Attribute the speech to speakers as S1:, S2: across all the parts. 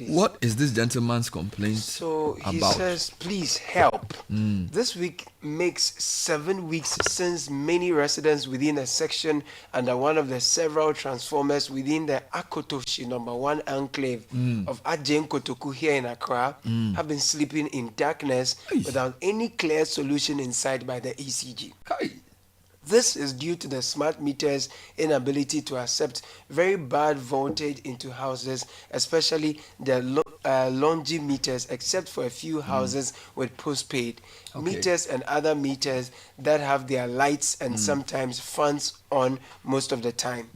S1: please.
S2: What is this gentleman's complaint
S1: So he
S2: about?
S1: says, please help. This week makes 7 weeks since many residents within a section under one of the several transformers within the Akotoshi #1 enclave of Adjen Kotoku here in Accra have been sleeping in darkness without any clear solution in sight by the ECG.
S2: Kai.
S1: This is due to the smart meters' inability to accept very bad voltage into houses, especially the longy meters, except for a few houses with postpaid meters and other meters that have their lights and sometimes fans on most of the time.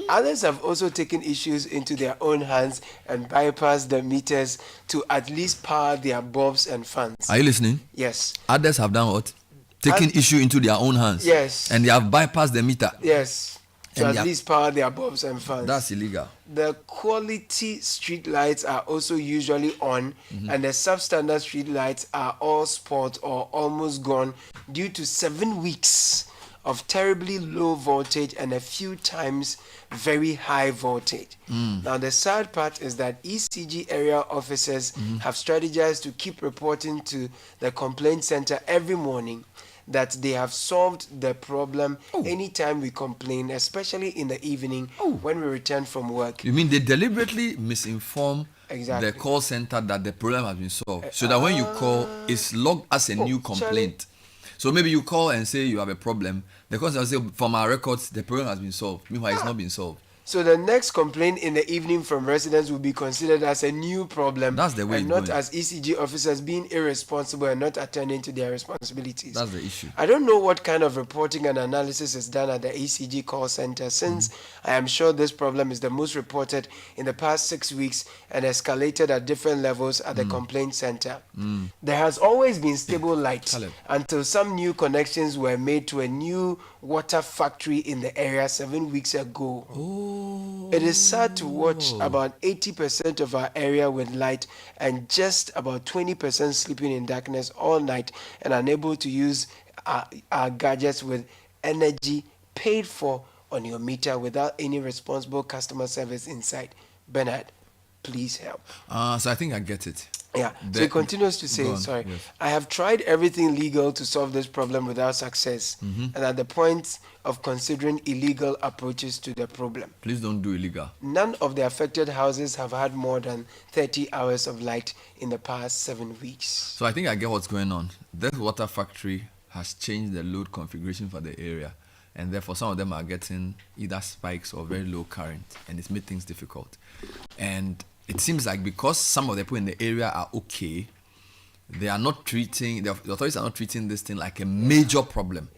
S1: Others have also taken issues into their own hands and bypassed the meters to at least power their bulbs and fans.
S2: Are you listening?
S1: Yes.
S2: Others have done what? Taking issue into their own hands.
S1: Yes.
S2: And they have bypassed the meter.
S1: Yes. To at least power their bulbs and fans.
S2: That's illegal.
S1: The quality street lights are also usually on, and the substandard street lights are all spot or almost gone due to 7 weeks of terribly low voltage and a few times very high voltage. Now the sad part is that ECG area officers have strategized to keep reporting to the complaint center every morning that they have solved the problem anytime we complain, especially in the evening when we return from work.
S2: You mean they deliberately misinform
S1: Exactly.
S2: the call center that the problem has been solved, so that when you call, it's logged as a new complaint. So maybe you call and say you have a problem. The call center will say, from our records, the problem has been solved. Meanwhile, it's not been solved.
S1: So the next complaint in the evening from residents will be considered as a new problem.
S2: That's the way
S1: and
S2: it's
S1: not
S2: going.
S1: as ECG officers being irresponsible and not attending to their responsibilities.
S2: That's the issue.
S1: I don't know what kind of reporting and analysis is done at the ECG call center, since I am sure this problem is the most reported in the past 6 weeks and escalated at different levels at the complaint center. There has always been stable light until some new connections were made to a new water factory in the area 7 weeks ago. It is sad to watch about 80% of our area with light and just about 20% sleeping in darkness all night and unable to use our gadgets with energy paid for on your meter without any responsible customer service inside. Bernard, please help.
S2: So I think I get it.
S1: Yeah. So he continues to say,
S2: Yes.
S1: I have tried everything legal to solve this problem without success, and at the point of considering illegal approaches to the problem.
S2: Please don't do illegal.
S1: None of the affected houses have had more than 30 hours of light in the past 7 weeks.
S2: So I think I get what's going on. This water factory has changed the load configuration for the area, and therefore some of them are getting either spikes or very low current, and it's made things difficult. And it seems like because some of the people in the area are okay, they are not treating, the authorities are not treating this thing like a major problem.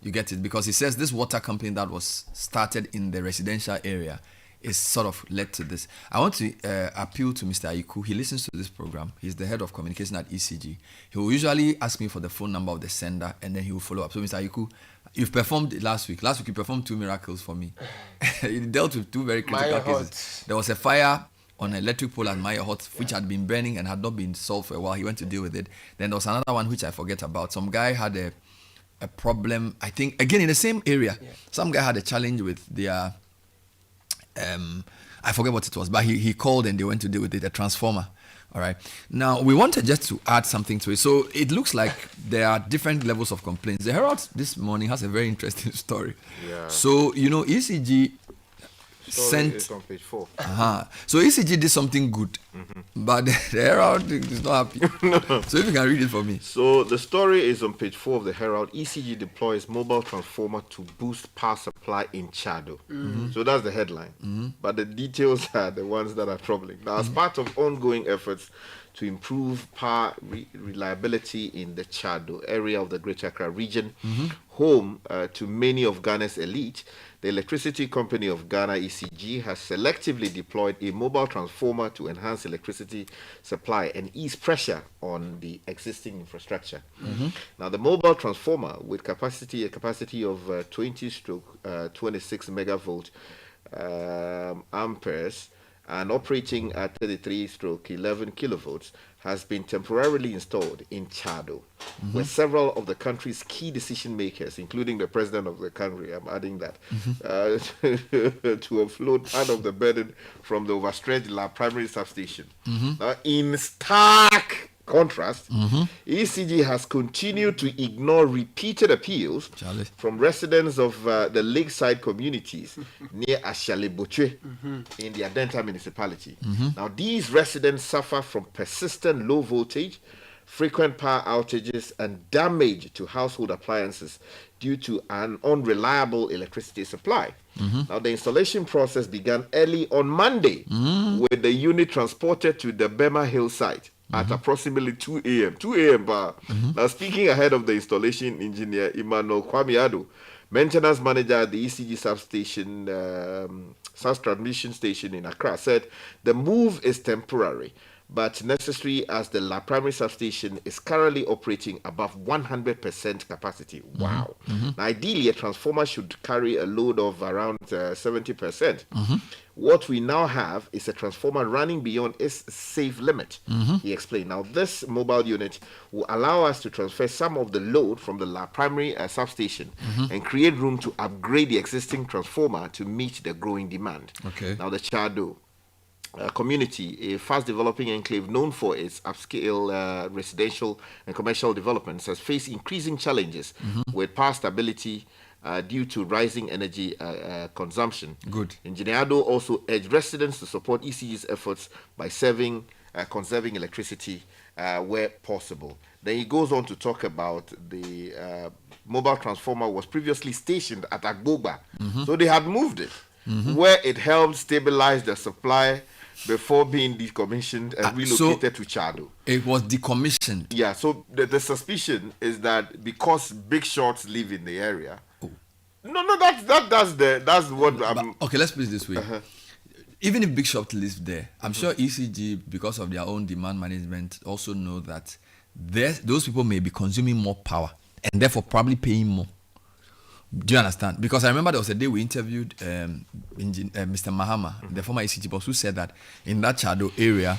S2: You get it? Because he says this water company that was started in the residential area is sort of led to this. I want to appeal to Mr. Aiku. He listens to this program. He's the head of communication at ECG. He will usually ask me for the phone number of the sender, and then he will follow up. So Mr. Aiku, you've performed last week. Last week you performed 2 miracles for me. You dealt with 2 very critical cases. There was a fire on an electric pole at Maya Hot, which had been burning and had not been solved for a while. He went to deal with it. Then there was another one which I forget about. Some guy had a problem, I think, again in the same area. Some guy had a challenge with their, I forget what it was, but he called and they went to deal with it, a transformer. All right. Now, we wanted just to add something to it. So it looks like there are different levels of complaints. The Herald this morning has a very interesting story.
S3: Yeah.
S2: So, you know, ECG sent
S3: is on page 4.
S2: So ECG did something good, but the Herald is not happy. So if you can read it for me.
S3: So the story is on page 4 of the Herald. ECG deploys mobile transformer to boost power supply in Chado. So that's the headline. But the details are the ones that are troubling. Now, as part of ongoing efforts to improve power reliability in the Chado area of the Greater Accra region, home to many of Ghana's elite, the Electricity Company of Ghana, ECG, has selectively deployed a mobile transformer to enhance electricity supply and ease pressure on the existing infrastructure. Now, the mobile transformer, with a capacity of 20/26 megavolt amperes, and operating at 33/11 kilovolts, has been temporarily installed in Chado, where several of the country's key decision makers, including the president of the country, I'm adding that, to offload part of the burden from the overstretched La Primary substation. Now, in stark contrast, ECG has continued to ignore repeated appeals from residents of the lakeside communities near Ashaleboche in the Adenta municipality. Now, these residents suffer from persistent low voltage, frequent power outages, and damage to household appliances due to an unreliable electricity supply. Now, the installation process began early on Monday with the unit transported to the Bema Hill site at approximately 2 a.m. 2 a.m. Now, speaking ahead of the installation engineer, Emmanuel Kwamiado, maintenance manager at the ECG substation, South Transmission Station in Accra, said the move is temporary but necessary as the La Primary substation is currently operating above 100% capacity. Wow. Now, ideally, a transformer should carry a load of around 70%. What we now have is a transformer running beyond its safe limit, he explained. Now, this mobile unit will allow us to transfer some of the load from the La Primary substation and create room to upgrade the existing transformer to meet the growing demand. Now, the Chado community, a fast-developing enclave known for its upscale residential and commercial developments, has faced increasing challenges with power stability due to rising energy consumption. Engineer Ado also urged residents to support ECG's efforts by conserving electricity where possible. Then he goes on to talk about the mobile transformer was previously stationed at Agboba, so they had moved it, where it helped stabilize the supply before being decommissioned and relocated to Chado.
S2: It was decommissioned.
S3: Yeah, so the suspicion is that because big shots live in the area. No, that's what I'm...
S2: Okay, let's put it this way. Even if big shop lives there, I'm sure ECG, because of their own demand management, also know that those people may be consuming more power and therefore probably paying more. Do you understand? Because I remember there was a day we interviewed Mr. Mahama, the former ECG boss, who said that in that Chado area,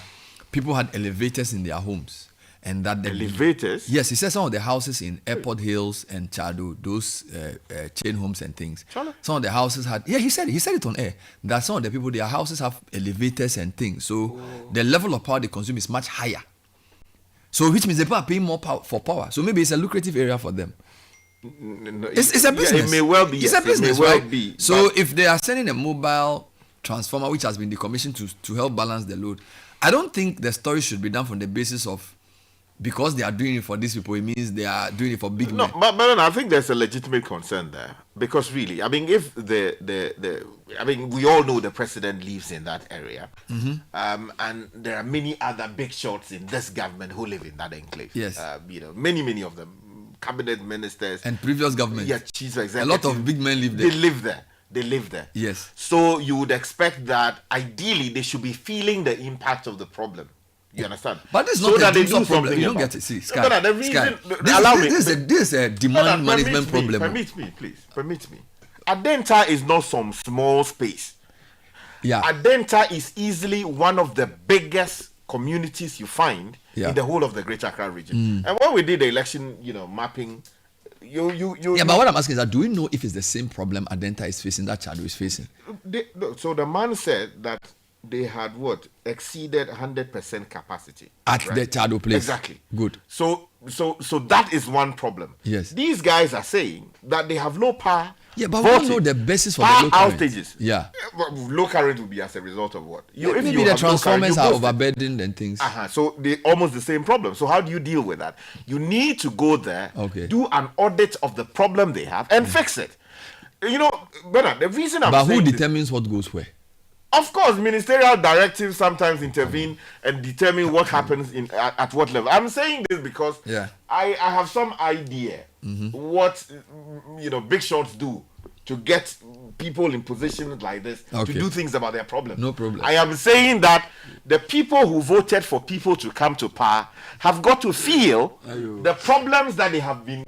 S2: people had elevators in their homes. And that
S3: elevators?
S2: Yes, he said some of the houses in Airport Hills and Chado, those chain homes and things. Some of the houses had, he said it on air, that some of the people, their houses have elevators and things. So the level of power they consume is much higher. So which means they are paying more power for power. So maybe it's a lucrative area for them.
S3: No,
S2: it's a business.
S3: Yeah, it may well be.
S2: It's a business,
S3: it may well
S2: right?
S3: be.
S2: So if they are sending a mobile transformer which has been decommissioned to help balance the load, I don't think the story should be done from the basis of because they are doing it for these people, it means they are doing it for big men.
S3: But I think there's a legitimate concern there because really, I mean, if we all know the president lives in that area, and there are many other big shots in this government who live in that enclave.
S2: Yes,
S3: many of them. Cabinet ministers
S2: and previous government.
S3: Yeah, chief executive.
S2: A lot of big men live there.
S3: They live there.
S2: Yes.
S3: So you would expect that ideally they should be feeling the impact of the problem. You understand?
S2: But this is
S3: so
S2: not
S3: that
S2: a
S3: they do
S2: problem.
S3: something.
S2: You don't get it. See, Sky.
S3: No, the reason,
S2: this is a demand management problem.
S3: Permit me, please. Permit me. Adenta is not some small space.
S2: Yeah.
S3: Adenta is easily one of the biggest communities you find in the whole of the Greater Accra region. And when we did the election, mapping,
S2: but what I'm asking is that do we know if it's the same problem Adenta is facing that Chado is facing?
S3: So the man said that they had exceeded 100% capacity
S2: at the Chado place.
S3: Exactly.
S2: Good.
S3: So that is one problem.
S2: Yes.
S3: These guys are saying that they have low power.
S2: Yeah, but we don't know the basis for the low current.
S3: Outages.
S2: Yeah.
S3: Low current will be as a result of what?
S2: Maybe the transformers are overburdened and things.
S3: So they almost the same problem. So how do you deal with that? You need to go there, do an audit of the problem they have, and fix it. Bernard, the reason
S2: But who determines what goes where?
S3: Of course, ministerial directives sometimes intervene and determine what happens at what level. I'm saying this because I have some idea what big shots do to get people in positions like this to do things about their problem.
S2: No problem.
S3: I am saying that the people who voted for people to come to power have got to feel the problems that they have been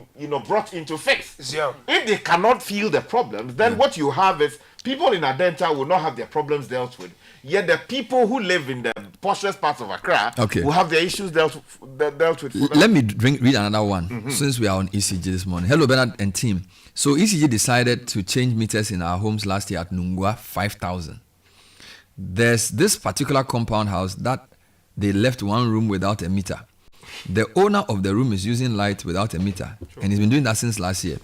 S3: brought in to fix.
S1: Yeah.
S3: If they cannot feel the problems, then what you have is people in Adenta will not have their problems dealt with. Yet the people who live in the poshest parts of Accra will have their issues dealt with.
S2: Let me read another one since we are on ECG this morning. Hello, Bernard and team. So ECG decided to change meters in our homes last year at Nungwa 5,000. There's this particular compound house that they left one room without a meter. The owner of the room is using light without a meter, and he's been doing that since last year.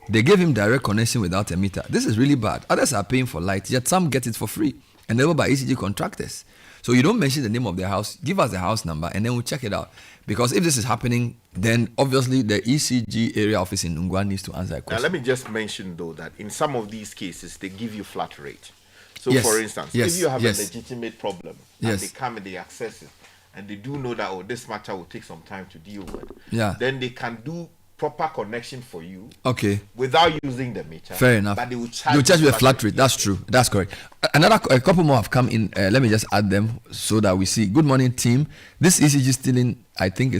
S2: They gave him direct connection without a meter. This is really bad. Others are paying for light, yet some get it for free, and they were by ECG contractors. So you don't mention the name of the house, give us the house number, and then we'll check it out. Because if this is happening, then obviously the ECG area office in Nungwa needs to answer a question.
S3: Now let me just mention though that in some of these cases, they give you flat rate. So for instance, if you have a legitimate problem, and they come and they access it, and they do know that, this matter will take some time to deal with, then they can do proper connection for you without using the meter.
S2: Fair enough.
S3: But they will charge
S2: you a flat rate. That's true. That's correct. A couple more have come in. Let me just add them so that we see. Good morning, team. This ECG stealing, I think,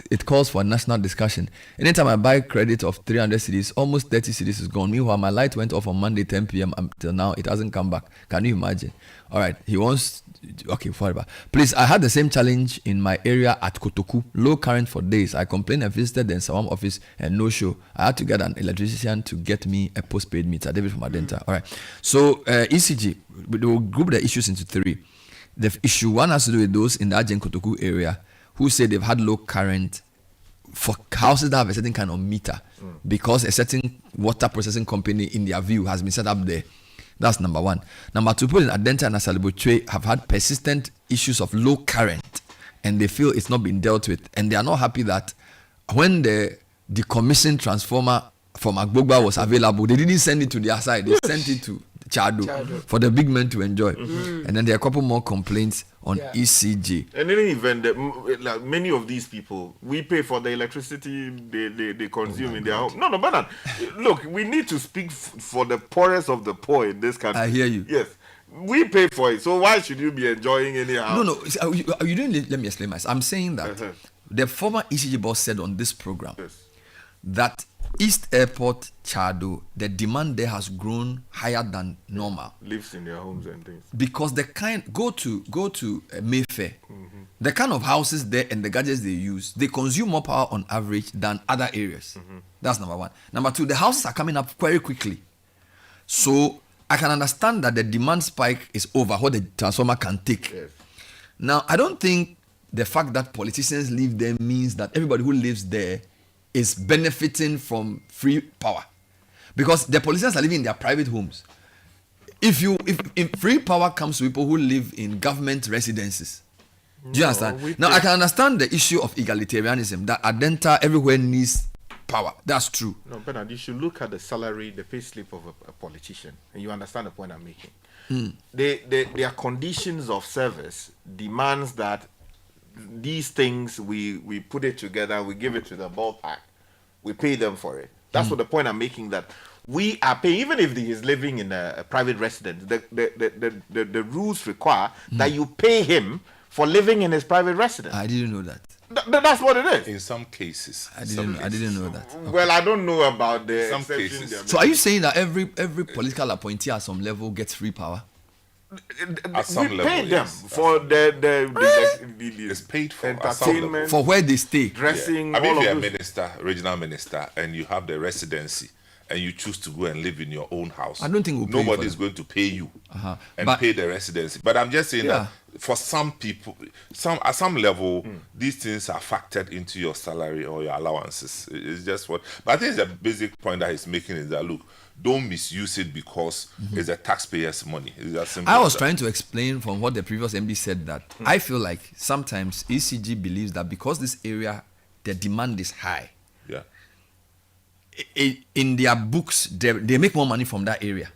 S2: it calls for a national discussion. Anytime I buy credit of 300 cedis, almost 30 cedis is gone. Meanwhile, my light went off on Monday 10 p.m. until now. It hasn't come back. Can you imagine? All right. He wants... Okay, forever. Please, I had the same challenge in my area at Kotoku. Low current for days. I complained and visited the Nsawam office and no show. I had to get an electrician to get me a postpaid meter. David from Adenta. All right. So, ECG, we will group the issues into three. The issue one has to do with those in the Adjen Kotoku area who say they've had low current for houses that have a certain kind of meter because a certain water processing company, in their view, has been set up there. That's number one. Number two, people in Adenta and Asalibochwe have had persistent issues of low current and they feel it's not been dealt with. And they are not happy that when the decommissioned transformer from Agbogba was available, they didn't send it to their side. They sent it to Chado for the big men to enjoy. And then there are a couple more complaints on ECG.
S3: In any event, like many of these people, we pay for the electricity they consume in their home. No, Bernard. Look, we need to speak for the poorest of the poor in this country.
S2: I hear you.
S3: Yes. We pay for it, so why should you be enjoying anyhow?
S2: No. You didn't let me explain myself. I'm saying that the former ECG boss said on this program that East Airport, Chado, the demand there has grown higher than normal.
S3: Lives in their homes and things.
S2: Because the kind go to Mayfair, the kind of houses there and the gadgets they use, they consume more power on average than other areas. That's number one. Number two, the houses are coming up very quickly. So I can understand that the demand spike is over what the transformer can take.
S3: Yes.
S2: Now, I don't think the fact that politicians live there means that everybody who lives there is benefiting from free power, because the politicians are living in their private homes. If free power comes to people who live in government residences, do you understand? Now I can understand the issue of egalitarianism, that Adenta everywhere needs power. That's true.
S3: No, Bernard, you should look at the salary, the pay slip of a politician, and you understand the point I'm making. Their conditions of service demands that these things we put it together, we give it to the ballpark, we pay them for it. That's what the point I'm making, that we are paying, even if he is living in a private residence, the rules require that you pay him for living in his private residence.
S2: I didn't know that.
S3: That's what it is.
S4: In some cases.
S2: I didn't know that. Okay.
S3: Well, I don't know about the
S4: some cases.
S2: So are you saying that every political appointee at some level gets free power?
S4: At some
S3: we
S4: level,
S3: pay them
S4: yes.
S3: for the
S4: It's paid for
S3: entertainment,
S2: for where they stay,
S3: dressing.
S4: I mean,
S3: all
S4: if you're
S3: of
S4: a
S3: those.
S4: minister, regional minister, and you have the residency, and you choose to go and live in your own house,
S2: I don't think we'll pay
S4: nobody
S2: for
S4: is going to pay you and
S2: But-
S4: pay the residency. But I'm just saying that for some people, at some level, these things are factored into your salary or your allowances. It's just what. But I think the basic point that he's making is that, look, don't misuse it because it's a taxpayer's money. It's as simple
S2: I
S4: as
S2: was
S4: that.
S2: trying to explain from what the previous MD said that I feel like sometimes ECG believes that because this area, the demand is high,
S4: Yeah.
S2: in their books, they make more money from that area.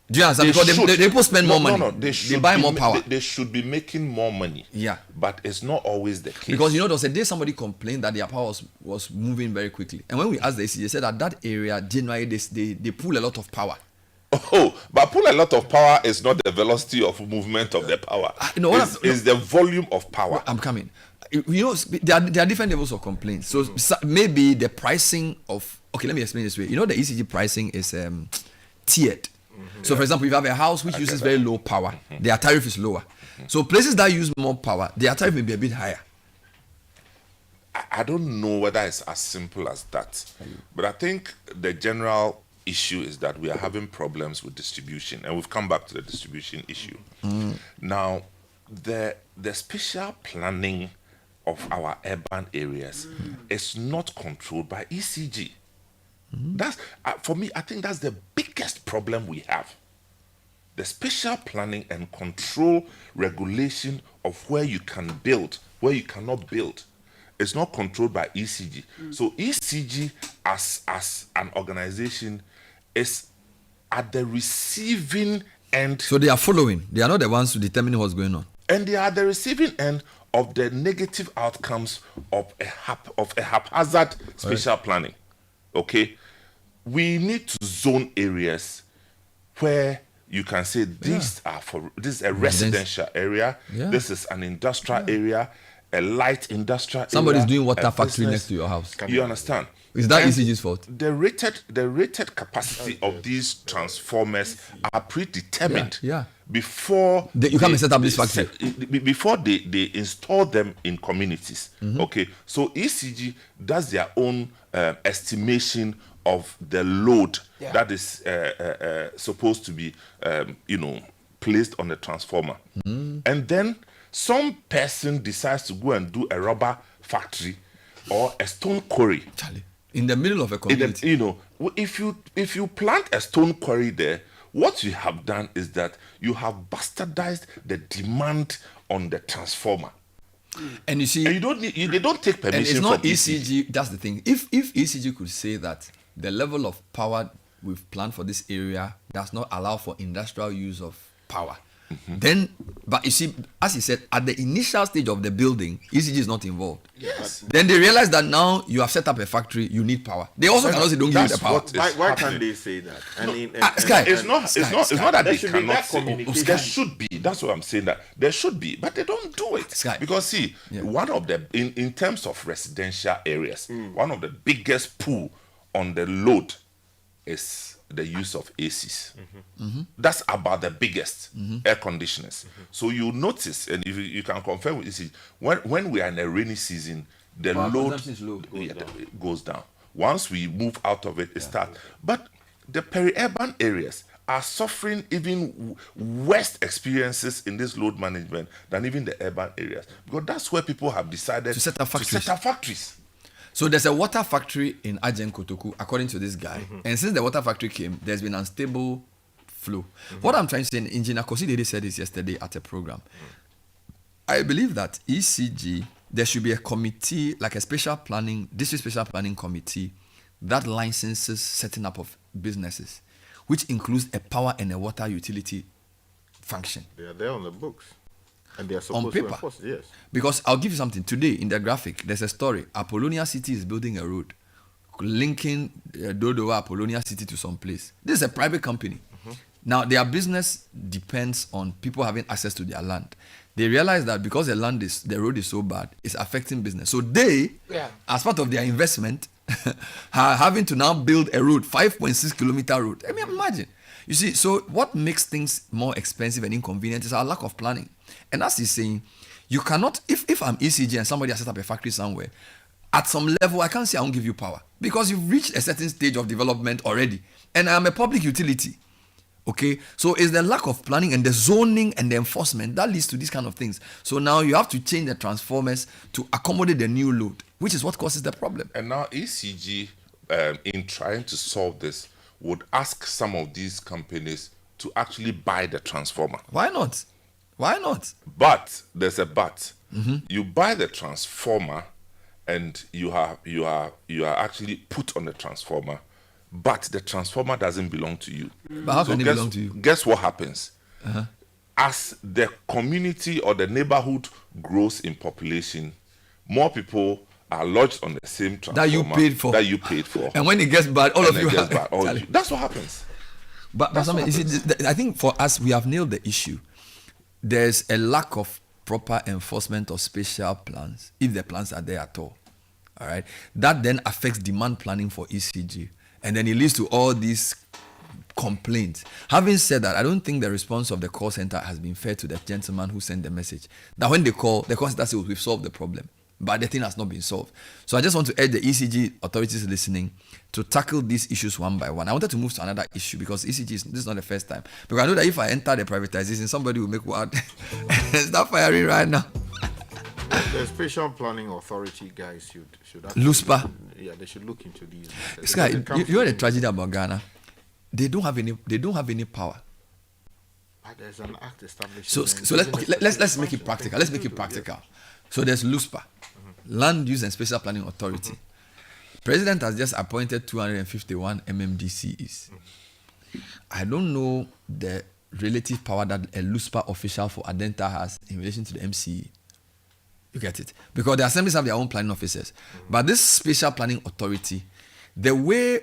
S2: Do you understand?
S4: They
S2: Because
S4: should.
S2: they people spend more money.
S4: No,
S2: They
S4: should
S2: buy
S4: be
S2: more power.
S4: They should be making more money.
S2: Yeah.
S4: But it's not always the case.
S2: Because there was a day somebody complained that their power was moving very quickly. And when we asked the ECG, they said that area, generally, they pull a lot of power.
S4: Oh, but pull a lot of power is not the velocity of movement of the power. It's the volume of power.
S2: I'm coming. You know, there are different levels of complaints. So maybe the pricing of... Okay, let me explain this way. You know, the ECG pricing is tiered. So, for example, if you have a house which uses very low power, their tariff is lower. So, places that use more power, their tariff may be a bit higher.
S4: I don't know whether it's as simple as that, but I think the general issue is that we are having problems with distribution, and we've come back to the distribution issue. Now, the spatial planning of our urban areas is not controlled by ECG. That's for me, I think that's the biggest problem we have. The spatial planning and control regulation of where you can build, where you cannot build. It's not controlled by ECG. So ECG as an organization is at the receiving end.
S2: So they are following. They are not the ones to determine what's going on.
S4: And they are at the receiving end of the negative outcomes of a haphazard spatial planning. Okay? We need to zone areas where you can say this is a residential area, this is an industrial area, a light industrial
S2: Somebody's
S4: area,
S2: doing water
S4: a
S2: factory
S4: business.
S2: next to your house.
S4: You understand?
S2: Is that
S4: And
S2: ECG's fault?
S4: The rated capacity of these transformers are predetermined before
S2: you come and set up this factory.
S4: Before they install them in communities. Okay, so ECG does their own estimation of the load that is supposed to be placed on the transformer, and then some person decides to go and do a rubber factory or a stone quarry.
S2: Charlie, in the middle of a community.
S4: If you plant a stone quarry there, what you have done is that you have bastardized the demand on the transformer.
S2: And you see,
S4: and they don't take permission.
S2: And it's not
S4: from
S2: ECG. That's the thing. If ECG could say that the level of power we've planned for this area does not allow for industrial use of power, then, but you see, as he said, at the initial stage of the building, ECG is not involved.
S4: Yes.
S2: Then they realize that now you have set up a factory, you need power. They also cannot say don't give you the power.
S3: Why can't they say that?
S4: It's not that they cannot say.
S3: Communication.
S4: There should be. That's what I'm saying. That there should be, but they don't do it. Because see, one of the in terms of residential areas, one of the biggest pull on the load is the use of ACs. That's about the biggest air conditioners. So you notice, and if you can confirm with ECG, when we are in a rainy season, the load goes down. Once we move out of it, it starts. But the peri-urban areas are suffering even worse experiences in this load management than even the urban areas, because that's where people have decided
S2: to set up
S4: factories.
S2: So there's a water factory in Adjen Kotoku, according to this guy. And since the water factory came, there's been unstable flow. What I'm trying to say, Engineer Kosidede said this yesterday at a program. I believe that ECG, there should be a committee, like a district special planning committee that licenses setting up of businesses, which includes a power and a water utility function.
S3: They are there on the books. And they are supposed
S2: on paper.
S3: to enforce, yes.
S2: Because I'll give you something. Today, in the graphic, there's a story. Apollonia City is building a road linking Dodowa, Apollonia City to some place. This is a private company. Now, their business depends on people having access to their land. They realize that because the road is so bad, it's affecting business. So they, as part of their investment, are having to now build a road, 5.6 kilometer road. I mean, imagine. You see, so what makes things more expensive and inconvenient is our lack of planning. And as he's saying, you cannot, if I'm ECG and somebody has set up a factory somewhere, at some level, I can't say I won't give you power because you've reached a certain stage of development already. And I'm a public utility. Okay, so it's the lack of planning and the zoning and the enforcement that leads to these kind of things. So now you have to change the transformers to accommodate the new load, which is what causes the problem.
S4: And now ECG, in trying to solve this, would ask some of these companies to actually buy the transformer.
S2: Why not? Why not?
S4: But there's a but. You buy the transformer, and you are actually put on the transformer, but the transformer doesn't belong to you.
S2: But how can it belong to you?
S4: Guess what happens? As the community or the neighborhood grows in population, more people are lodged on the same transformer that you paid for.
S2: And when it gets bad, all of you
S4: have bad. That's what happens.
S2: But you see, I think for us, we have nailed the issue. There's a lack of proper enforcement of spatial plans, if the plans are there at all. All right. That then affects demand planning for ECG. And then it leads to all these complaints. Having said that, I don't think the response of the call center has been fair to the gentleman who sent the message. That when they call, the call center says we've solved the problem, but the thing has not been solved. So I just want to urge the ECG authorities listening to tackle these issues one by one. I wanted to move to another issue because ECG this is not the first time. Because I know that if I enter the privatization, somebody will make word and start firing right now.
S3: The Spatial Planning Authority guys should actually,
S2: LUSPA.
S3: Yeah, they should look into these.
S2: Sky, you know the tragedy about Ghana? They don't have any power.
S3: But there's an act established.
S2: So let's make it practical. Let's make it practical. So there's LUSPA, Land Use and Spatial Planning Authority. President has just appointed 251 MMDCEs. I don't know the relative power that a LUSPA official for Adenta has in relation to the MCE. You get it? Because the assemblies have their own planning officers. But this Spatial Planning Authority, the way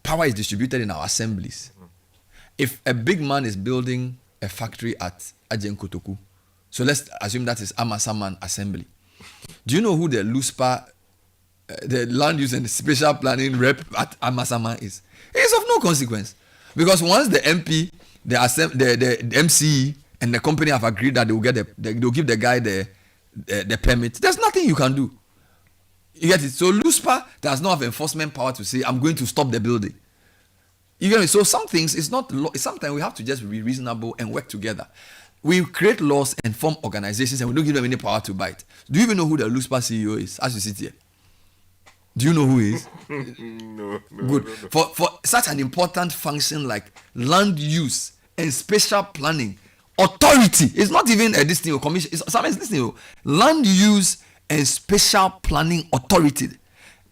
S2: power is distributed in our assemblies, if a big man is building a factory at Adjen Kotoku, so let's assume that is Amasaman Assembly. Do you know who the LUSPA, the Land Use and Spatial Planning rep at Amasaman is? It's of no consequence. Because once the MP, the MCE, and the company have agreed that they'll give the guy the permit, there's nothing you can do. You get it? So LUSPA does not have enforcement power to say, I'm going to stop the building. You get it? So some things, sometimes we have to just be reasonable and work together. We create laws and form organizations and we don't give them any power to bite. Do you even know who the LUSPA CEO is as you sit here? Do you know who he is?
S3: No.
S2: Good. No. For such an important function like land use and spatial planning, authority, it's not even a this thing or commission, it's sometimes this thing, Land Use and Spatial Planning Authority.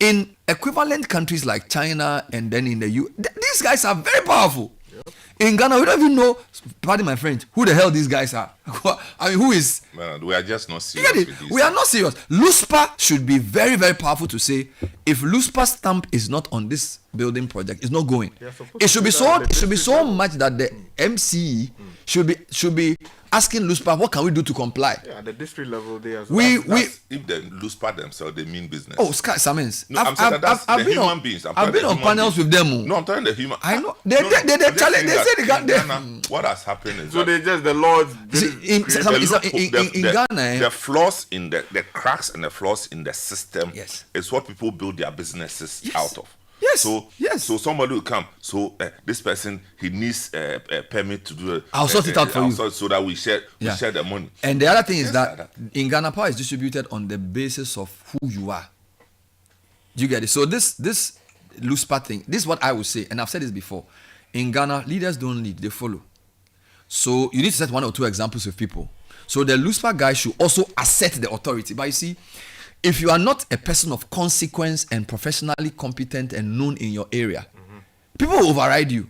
S2: In equivalent countries like China and then in the US, these guys are very powerful. Yep. In Ghana, we don't even know, pardon my French, who the hell these guys are. I mean, who is?
S4: Man, we are just not serious with this.
S2: We are not serious. LUSPA should be very, very powerful to say, if LUSPA stamp is not on this building project, it's not going. It should be so much that the MCE should be asking LUSPA, what can we do to comply?
S3: Yeah, at the district level, they as
S4: if the LUSPA themselves, they mean business.
S2: Oh, Sky Samens.
S4: No, I've been human beings.
S2: I've been on panels with them.
S4: No, I'm telling the human.
S2: I know. They challenge. They say they can't.
S4: What has happened is
S3: so they just the laws.
S2: In Ghana,
S4: the flaws in the cracks and the flaws in the system
S2: yes.
S4: is what people build their businesses out of.
S2: Yes.
S4: So somebody will come. So this person, he needs a permit to do.
S2: I'll sort it out for you,
S4: so that we share the money.
S2: And the other thing is that in Ghana, power is distributed on the basis of who you are. Do you get it? So this LUSPA thing, this is what I would say, and I've said this before. In Ghana, leaders don't lead; they follow. So you need to set one or two examples with people. So the LUSPA guy should also assert the authority. But you see, if you are not a person of consequence and professionally competent and known in your area, people will override you.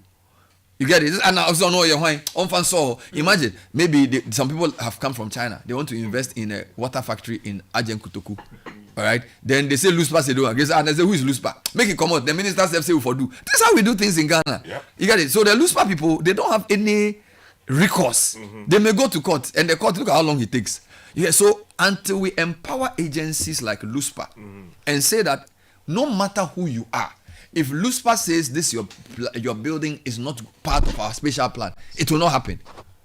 S2: You get it? And I also know your wine. Imagine, maybe some people have come from China. They want to invest in a water factory in Adjen Kotoku. All right? Then they say LUSPA say do. And they say, who is LUSPA? Make it come out. The ministers say we for do. That's how we do things in Ghana. Yep. You get it? So the LUSPA people, they don't have any recourse. They may go to court, and the court, look at how long it takes. Yeah, so until we empower agencies like LUSPA and say that no matter who you are, if LUSPA says this your building is not part of our spatial plan, it will not happen.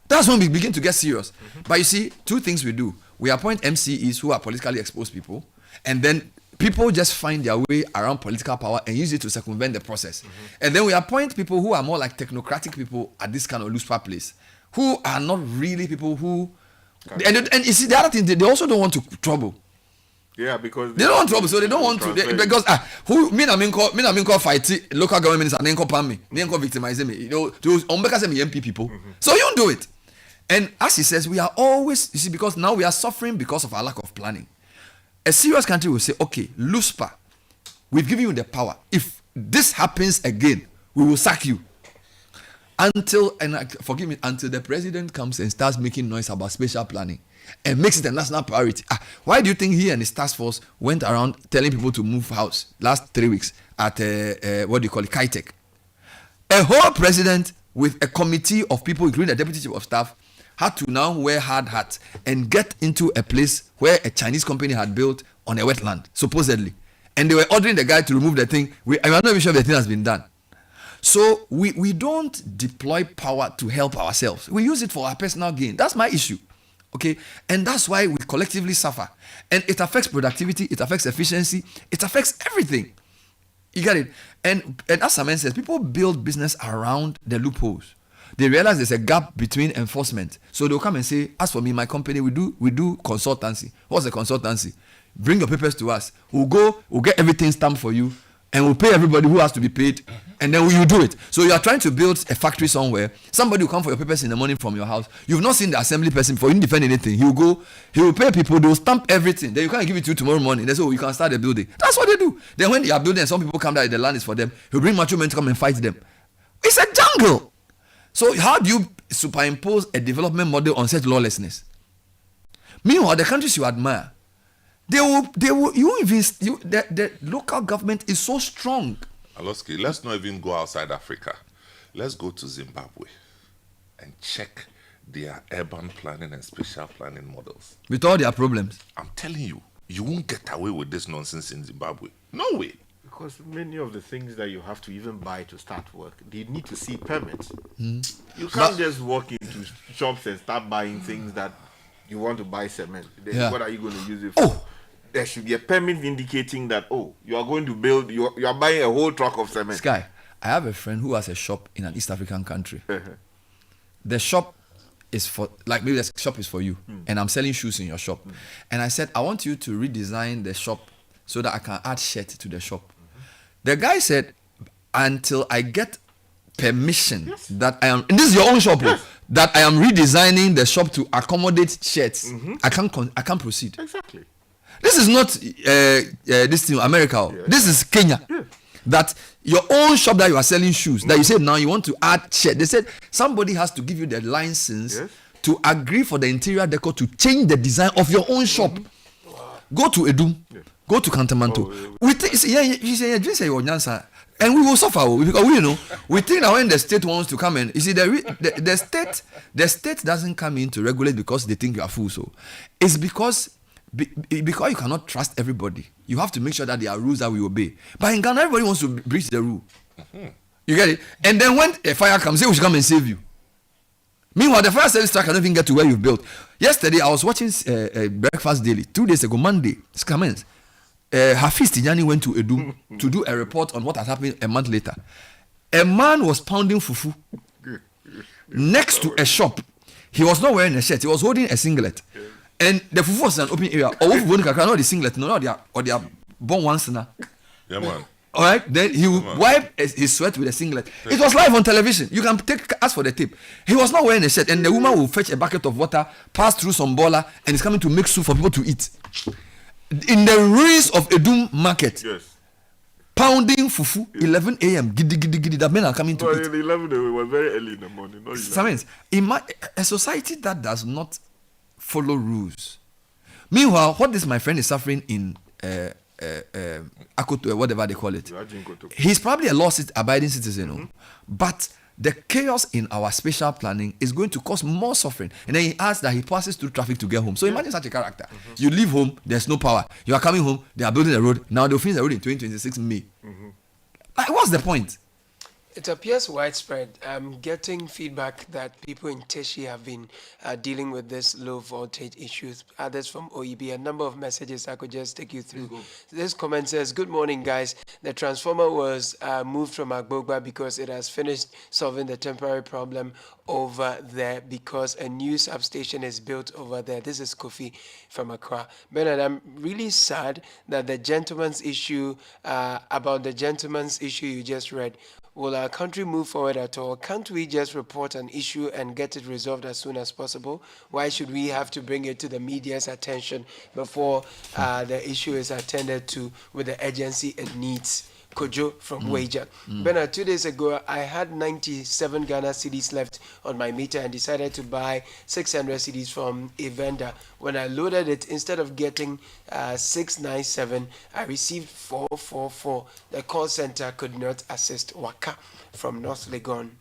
S2: That's when we begin to get serious. But you see, two things we do. We appoint MCEs who are politically exposed people, and then people just find their way around political power and use it to circumvent the process. And then we appoint people who are more like technocratic people at this kind of LUSPA place, who are not really people who... And you see, the other thing, they also don't want to trouble.
S3: Yeah, because
S2: they don't want trouble, so they don't want to. Because who me na minko fight local governments and then pam me, then victimize me. You know, to umbeka me MP people. So you don't do it. And as he says, we are always, you see, because now we are suffering because of our lack of planning. A serious country will say, okay, LUSPA, we've given you the power. If this happens again, we will sack you. Until the president comes and starts making noise about spatial planning and makes it a national priority. Why do you think he and his task force went around telling people to move house last 3 weeks at Kitech? A whole president with a committee of people, including the deputy chief of staff, had to now wear hard hats and get into a place where a Chinese company had built on a wetland, supposedly. And they were ordering the guy to remove the thing. I'm not even sure if the thing has been done. So we don't deploy power to help ourselves. We use it for our personal gain. That's my issue. Okay, and that's why we collectively suffer, and it affects productivity, it affects efficiency, it affects everything. You get it? And as Samen says, people build business around the loopholes. They realize there's a gap between enforcement, so they'll come and say, "As for me, my company, we do consultancy. What's the consultancy? Bring your papers to us. We'll get everything stamped for you, and we'll pay everybody who has to be paid, and then you do it." So you are trying to build a factory somewhere. Somebody will come for your papers in the morning from your house. You've not seen the assembly person before. You didn't defend anything. He will pay people. They will stamp everything. Then you can't give it to you tomorrow morning. They say, "Oh, you can start the building." That's what they do. Then when they are building, some people come that the land is for them. He'll bring macho men to come and fight them. It's a jungle. So how do you superimpose a development model on such lawlessness? Meanwhile, the countries you admire, the local government is so strong.
S4: Aloski, let's not even go outside Africa. Let's go to Zimbabwe and check their urban planning and spatial planning models.
S2: With all their problems.
S4: I'm telling you, you won't get away with this nonsense in Zimbabwe. No way.
S3: Because many of the things that you have to even buy to start work, they need to see permits. You can't just walk into shops and start buying things that you want to buy cement. Then what are you going to use it for?
S2: Oh.
S3: There should be a permit indicating that, you are going to build, you are buying a whole truck of cement.
S2: Sky, I have a friend who has a shop in an East African country. The shop is for, like maybe the shop is for you, and I'm selling shoes in your shop. And I said, I want you to redesign the shop so that I can add shirt to the shop. The guy said, until I get permission that I am, and this is your own shop, that I am redesigning the shop to accommodate shirts, I can't proceed.
S3: Exactly.
S2: This is not this thing, America. This is Kenya. That your own shop that you are selling shoes, that you said now you want to add shirt. They said somebody has to give you the license to agree for the interior decor to change the design of your own shop. Go to Edum, go to Kantamanto. We think, and we will suffer because we think that when the state wants to come in, you see, the state doesn't come in to regulate because they think you are fool. So it's because you cannot trust everybody. You have to make sure that there are rules that we obey. But in Ghana, everybody wants to breach the rule. You get it? And then when a fire comes, they will come and save you. Meanwhile, the fire service truck cannot even get to where you've built. Yesterday, I was watching Breakfast Daily. 2 days ago, Monday, comments. Hafiz Tijani went to Edum to do a report on what had happened a month later. A man was pounding fufu next to a shop. He was not wearing a shirt. He was holding a singlet. And the fufu was in an open area. Not the singlet, they are born once now.
S4: Yeah, man.
S2: All right, then he would wipe his sweat with a singlet. It was live on television. You can ask for the tip. He was not wearing a shirt, and the woman will fetch a bucket of water, pass through some bola, and is coming to make soup for people to eat. In the ruins of Edum market, pounding fufu, 11 a.m. Giddy, that men are coming to eat.
S3: 11 a.m. it was very early in the morning.
S2: A society that does not follow rules. Meanwhile, what this my friend is suffering in Akoto, whatever they call it. He's probably a law-abiding citizen, but the chaos in our spatial planning is going to cause more suffering. And then he asks that he passes through traffic to get home. So imagine such a character. You leave home, there's no power. You are coming home, they are building a road. Now they'll finish the road in 2026 May. Like, what's the point?
S1: It appears widespread. I'm getting feedback that people in Teshi have been dealing with this low voltage issues. Others from OEB, a number of messages I could just take you through. This comment says, "Good morning, guys. The transformer was moved from Agbogba because it has finished solving the temporary problem over there because a new substation is built over there." This is Kofi from Accra. Bernard, I'm really sad that the gentleman's issue, about the gentleman's issue you just read, will our country move forward at all? Can't we just report an issue and get it resolved as soon as possible? Why should we have to bring it to the media's attention before the issue is attended to with the urgency it needs? Kojo from Wager. Bernard, 2 days ago, I had 97 Ghana cedis left on my meter and decided to buy 600 cedis from a vendor. When I loaded it, instead of getting 697, I received 444. The call center could not assist. Waka from North Legon.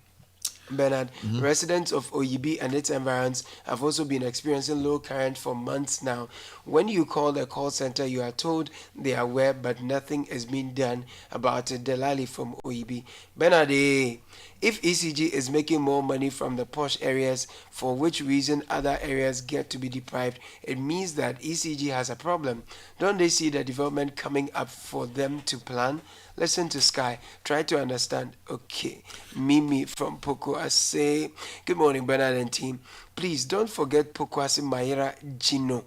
S1: Bernard, residents of Oyibi and its environs have also been experiencing low current for months now. When you call the call center, you are told they are aware, but nothing is being done about it. Delali from Oyibi. Bernard, if ECG is making more money from the posh areas, for which reason other areas get to be deprived, it means that ECG has a problem. Don't they see the development coming up for them to plan? Listen to Sky. Try to understand. Okay. Mimi from Pokuase. Good morning, Bernard and team. Please don't forget Pokuase Mayera Geno.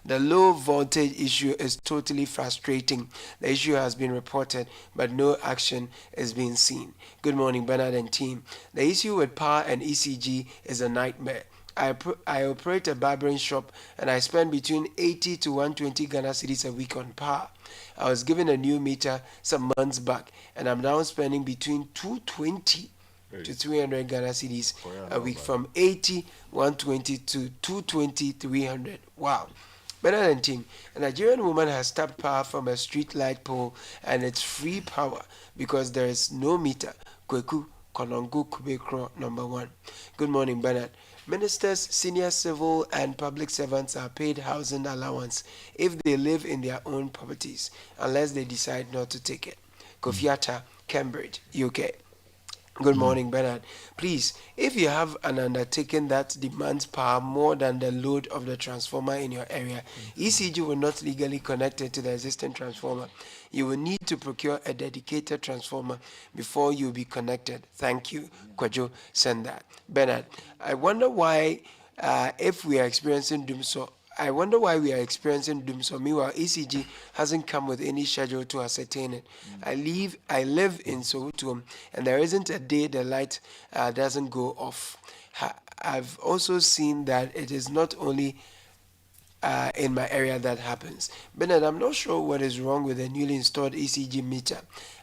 S1: The low voltage issue is totally frustrating. The issue has been reported, but no action is being seen. Good morning, Bernard and team. The issue with power and ECG is a nightmare. I operate a barbering shop and I spend between 80 to 120 Ghana cedis a week on power. I was given a new meter some months back and I'm now spending between 220 to 300 Ghana cedis a week, from 80, 120 to 220, 300. Wow. Better than team. A Nigerian woman has tapped power from a street light pole and it's free power because there is no meter. Kweku Konongo Kubekro, number 1. Good morning, Bernard. Ministers, senior civil and public servants are paid housing allowance if they live in their own properties, unless they decide not to take it. Kofiata, Cambridge, UK. Good morning, Bernard. Please, if you have an undertaking that demands power more than the load of the transformer in your area, ECG will not legally connect it to the existing transformer. You will need to procure a dedicated transformer before you'll be connected. Thank you. Kwajo, send that. Bernard, I wonder why if we are experiencing dumsor, meanwhile, ECG hasn't come with any schedule to ascertain it. I live in Soweto, and there isn't a day the light doesn't go off. I've also seen that it is not only in my area that happens. Bernard, I'm not sure what is wrong with the newly installed ECG meter.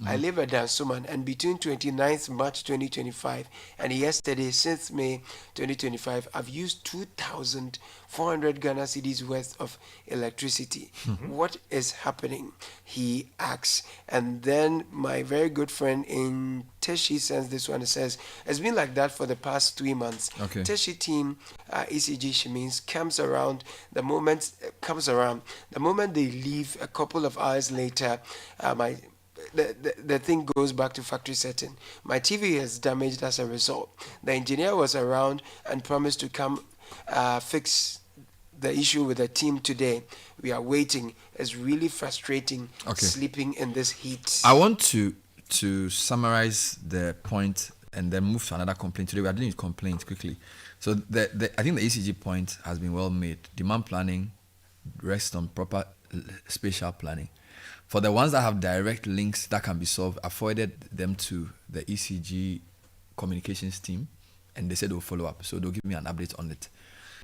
S1: I live at Dansoman, and between 29th March 2025 and yesterday, 6th May 2025, I've used 2,400 Ghana cedis worth of electricity. What is happening? He asks. And then my very good friend in Teshi sends this one and says, it's been like that for the past 3 months.
S2: Okay.
S1: Teshi team, ECG, she means, comes around the moment they leave. A couple of hours later, the thing goes back to factory setting. My TV is damaged as a result. The engineer was around and promised to come fix the issue with the team today. We are waiting. It's really frustrating sleeping in this heat.
S2: I want to summarize the point and then move to another complaint. Today we are doing complaints quickly. So I think the ECG point has been well made. Demand planning rests on proper spatial planning. For the ones that have direct links that can be solved, I forwarded them to the ECG communications team, and they said they'll follow up. So they'll give me an update on it.